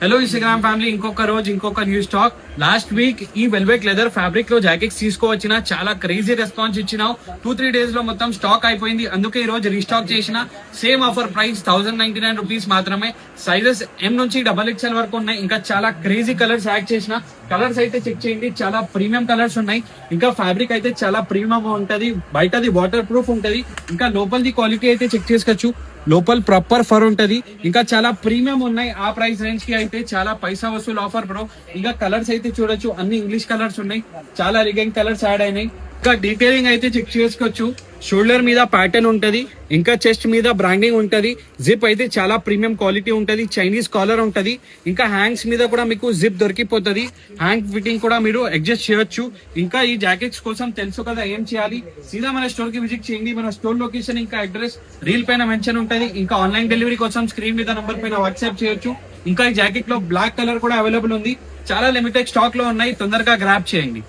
Hello Instagram family, ఇంకొక రోజు ఇంకొక న్యూ స్టాక్. లాస్ట్ వీక్ ఈ వెల్వెట్ లెదర్ ఫ్యాబ్రిక్ లో జాకెట్స్ తీసుకోవచ్చిన, చాలా క్రేజీ రెస్పాన్స్ ఇచ్చినావు. 2-3 days లో మొత్తం స్టాక్ అయిపోయింది. అందుకే ఈ రోజు రీస్టాక్ చేసిన. సేమ్ ఆఫర్ ప్రైస్ 1099 రూపీస్ మాత్రమే. సైజెస్ M నుంచి XXL వరకు ఉన్నాయి. ఇంకా చాలా క్రేజీ కలర్స్ యాడ్ చేసిన. కలర్స్ అయితే చెక్ చేయండి, చాలా ప్రీమియం కలర్స్ ఉన్నాయి. ఇంకా ఫ్యాబ్రిక్ అయితే చాలా ప్రీమియం ఉంటది. బయటది వాటర్ ప్రూఫ్ ఉంటది. ఇంకా లోపలిది క్వాలిటీ అయితే చెక్ చేసుకోవచ్చు. లోపల ప్రాపర్ ఫర్ ఉంటది. ఇంకా చాలా ప్రీమియం ఉన్నాయి. ఆ ప్రైస్ రేంజ్ కి అయితే చాలా పైసా వసూలు ఆఫర్ బ్రో. ఇంకా కలర్స్ అయితే చూడొచ్చు, అన్ని ఇంగ్లీష్ కలర్స్ ఉన్నాయి. చాలా రిగైన్ కలర్స్ యాడ్ అయినాయి. ఇంకా డీటెయిలింగ్ అయితే చెక్ చేసుకోవచ్చు. షోల్డర్ మీద ప్యాటర్న్ ఉంటది. ఇంకా చెస్ట్ మీద బ్రాండింగ్ ఉంటది. జిప్ అయితే చాలా ప్రీమియం క్వాలిటీ ఉంటది. చైనీస్ కాలర్ ఉంటది. ఇంకా హ్యాంగ్స్ మీద కూడా మీకు జిప్ దొరికిపోతుంది. హ్యాంగ్ ఫిట్టింగ్ కూడా మీరు అడ్జస్ట్ చేయొచ్చు. ఇంకా ఈ జాకెట్స్ కోసం తెలుసు కదా ఏం చేయాలి, సీదా మన స్టోర్ కి విజిట్ చేయండి. మన స్టోర్ లొకేషన్ ఇంకా అడ్రస్ రీల్ పైన మెన్షన్ ఉంటది. ఇంకా ఆన్లైన్ డెలివరీ కోసం స్క్రీన్ మీద నంబర్ పైన వాట్సాప్ చేయొచ్చు. ఇంకా ఈ జాకెట్ లో బ్లాక్ కలర్ కూడా అవైలబుల్ ఉంది. చాలా లిమిటెడ్ స్టాక్ లో ఉన్నాయి, తొందరగా గ్రాబ్ చేయండి.